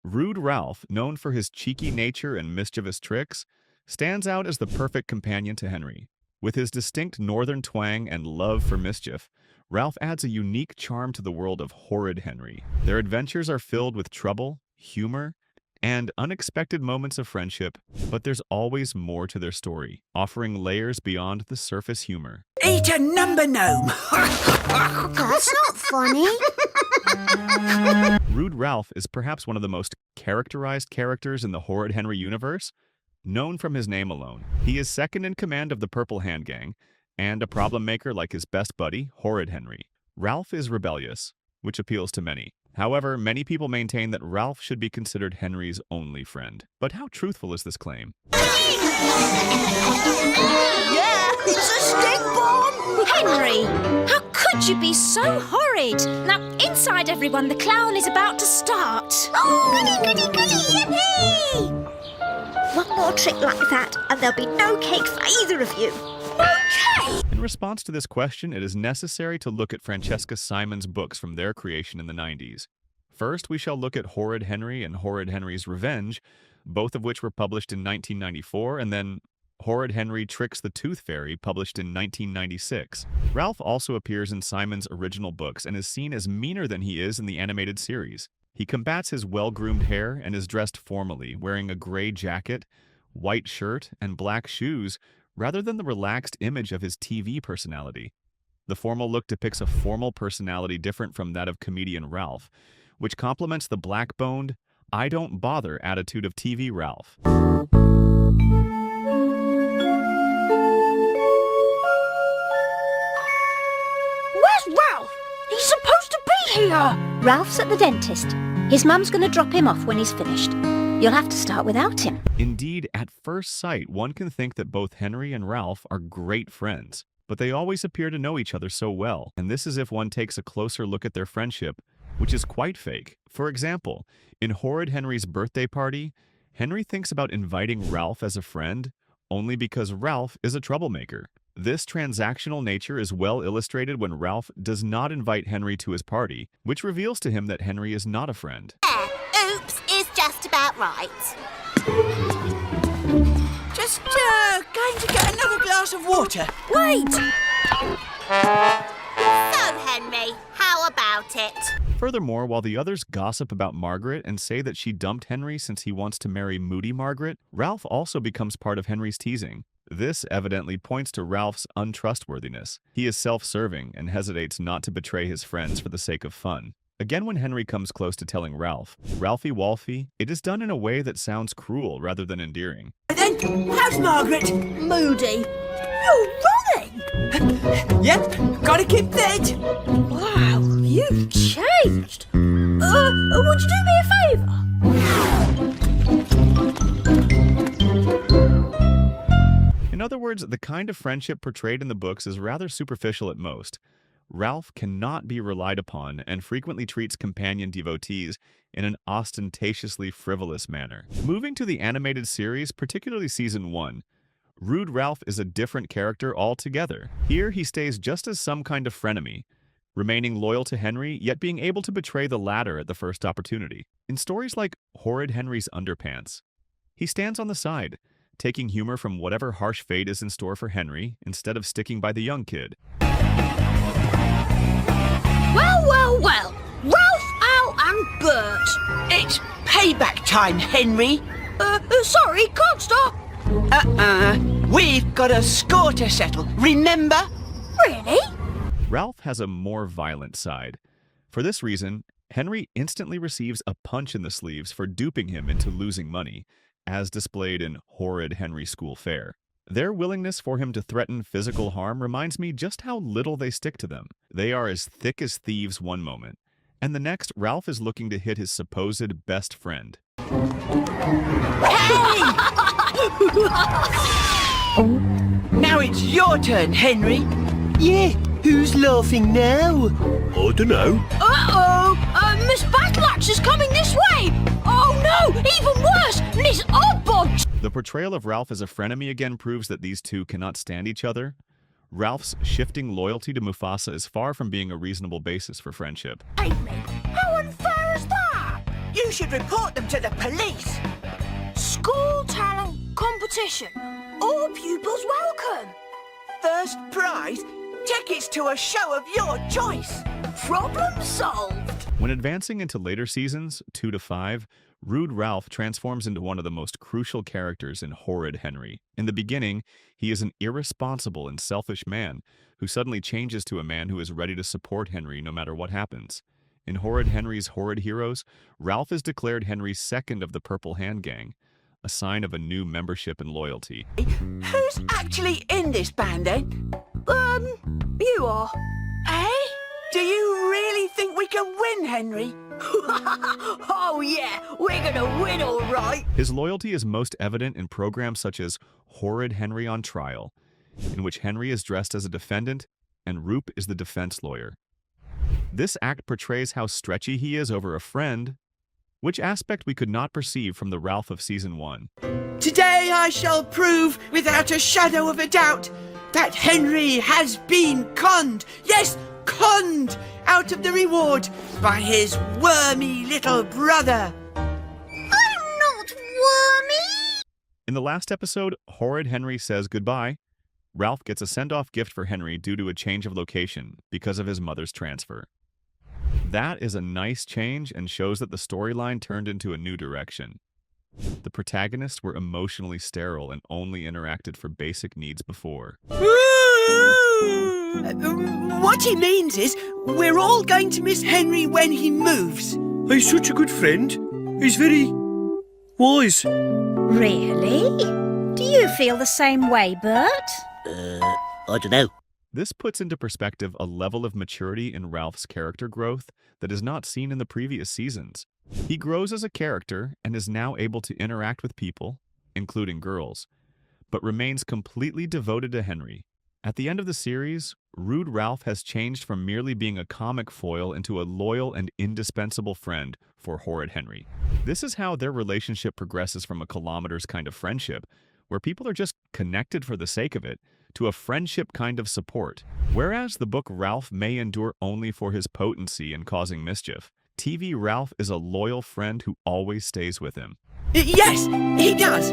Rude Ralph, known for his cheeky nature and mischievous tricks, stands out as the perfect companion to Henry. With his distinct northern twang and love for mischief, Ralph adds a unique charm to the world of Horrid Henry. Their adventures are filled with trouble, humor, and unexpected moments of friendship, but there's always more to their story, offering layers beyond the surface humor. Eat a number gnome! That's not funny. Rude Ralph is perhaps one of the most characterized characters in the Horrid Henry universe, known from his name alone. He is second in command of the Purple Hand Gang, and a problem maker like his best buddy, Horrid Henry. Ralph is rebellious, which appeals to many. However, many people maintain that Ralph should be considered Henry's only friend. But how truthful is this claim? Yeah, it's a stink bomb! Henry, how could you be so horrid? Now, inside everyone, the clown is about to start. Oh, goody, goody, goody, yippee! One more trick like that, and there'll be no cake for either of you. No cake! In response to this question, it is necessary to look at Francesca Simon's books from their creation in the 90s. First, we shall look at Horrid Henry and Horrid Henry's Revenge, both of which were published in 1994, and then Horrid Henry Tricks the Tooth Fairy, published in 1996. Ralph also appears in Simon's original books and is seen as meaner than he is in the animated series. He combats his well-groomed hair and is dressed formally, wearing a gray jacket, white shirt, and black shoes, rather than the relaxed image of his TV personality. The formal look depicts a formal personality different from that of comedian Ralph, which complements the black-boned, I don't bother attitude of TV Ralph. Where's Ralph? He's supposed to be here. Ralph's at the dentist. His mum's going to drop him off when he's finished. You'll have to start without him. Indeed, at first sight, one can think that both Henry and Ralph are great friends, but they always appear to know each other so well, and this is if one takes a closer look at their friendship, which is quite fake. For example, in Horrid Henry's birthday party, Henry thinks about inviting Ralph as a friend only because Ralph is a troublemaker. This transactional nature is well illustrated when Ralph does not invite Henry to his party, which reveals to him that Henry is not a friend. Oops is just about right. Just going to get another glass of water. Wait! So, Henry, how about it? Furthermore, while the others gossip about Margaret and say that she dumped Henry since he wants to marry moody Margaret, Ralph also becomes part of Henry's teasing. This evidently points to Ralph's untrustworthiness. He is self-serving and hesitates not to betray his friends for the sake of fun. Again, when Henry comes close to telling Ralph, Ralphie Wolfie, it is done in a way that sounds cruel rather than endearing. Then, how's Margaret? Moody. You're running! Yep, gotta keep fit. Wow, you've changed. Would you do me a favour? In other words, the kind of friendship portrayed in the books is rather superficial at most. Ralph cannot be relied upon and frequently treats companion devotees in an ostentatiously frivolous manner. Moving to the animated series, particularly Season 1, Rude Ralph is a different character altogether. Here, he stays just as some kind of frenemy, remaining loyal to Henry, yet being able to betray the latter at the first opportunity. In stories like Horrid Henry's Underpants, he stands on the side, taking humor from whatever harsh fate is in store for Henry, instead of sticking by the young kid. Well, well, well. Ralph, Al and Bert. It's payback time, Henry. Sorry, can't stop. We've got a score to settle, remember? Really? Ralph has a more violent side. For this reason, Henry instantly receives a punch in the sleeves for duping him into losing money, as displayed in Horrid Henry School Fair. Their willingness for him to threaten physical harm reminds me just how little they stick to them. They are as thick as thieves one moment, and the next, Ralph is looking to hit his supposed best friend. Hey! Now it's your turn, Henry. Yeah, who's laughing now? I dunno. Miss Battleaxe is coming this way. Oh no, even worse, Miss Oddbodge. The portrayal of Ralph as a frenemy again proves that these two cannot stand each other. Ralph's shifting loyalty to Mufasa is far from being a reasonable basis for friendship. Amy, how unfair is that? You should report them to the police. School talent competition. All pupils welcome. First prize, tickets to a show of your choice. Problem solved. When advancing into later seasons, 2 to 5, Rude Ralph transforms into one of the most crucial characters in Horrid Henry. In the beginning, he is an irresponsible and selfish man who suddenly changes to a man who is ready to support Henry no matter what happens. In Horrid Henry's Horrid Heroes, Ralph is declared Henry's second of the Purple Hand Gang, a sign of a new membership and loyalty. Who's actually in this band, then? You are. Eh? Do you really think we can win, Henry? Oh yeah, we're gonna win all right. His loyalty is most evident in programs such as Horrid Henry on Trial, in which Henry is dressed as a defendant and Roop is the defense lawyer. This act portrays how stretchy he is over a friend, which aspect we could not perceive from the Ralph of Season 1. Today I shall prove, without a shadow of a doubt, that Henry has been conned. Yes, conned out of the reward by his wormy little brother. I'm not wormy. In the last episode, Horrid Henry says goodbye. Ralph gets a send-off gift for Henry due to a change of location because of his mother's transfer. That is a nice change and shows that the storyline turned into a new direction. The protagonists were emotionally sterile and only interacted for basic needs before. What he means is, we're all going to miss Henry when he moves. He's such a good friend. He's very wise. Really? Do you feel the same way, Bert? I don't know. This puts into perspective a level of maturity in Ralph's character growth that is not seen in the previous seasons. He grows as a character and is now able to interact with people, including girls, but remains completely devoted to Henry. At the end of the series, Rude Ralph has changed from merely being a comic foil into a loyal and indispensable friend for Horrid Henry. This is how their relationship progresses from a kilometers kind of friendship, where people are just connected for the sake of it, to a friendship kind of support. Whereas the book Ralph may endure only for his potency in causing mischief, TV Ralph is a loyal friend who always stays with him. Yes, he does.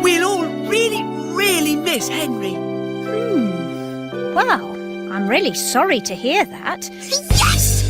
We'll all really miss Henry. Well, I'm really sorry to hear that. Yes!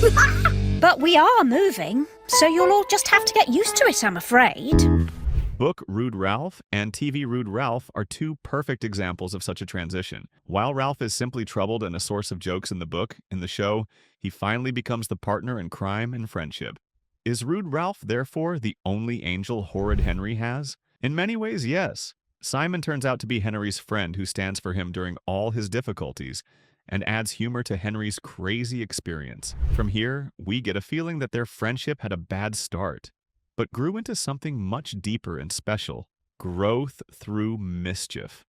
But we are moving, so you'll all just have to get used to it, I'm afraid. Book Rude Ralph and TV Rude Ralph are two perfect examples of such a transition. While Ralph is simply troubled and a source of jokes in the book, in the show, he finally becomes the partner in crime and friendship. Is Rude Ralph, therefore, the only angel Horrid Henry has? In many ways, yes. Simon turns out to be Henry's friend who stands for him during all his difficulties and adds humor to Henry's crazy experience. From here, we get a feeling that their friendship had a bad start, but grew into something much deeper and special: growth through mischief.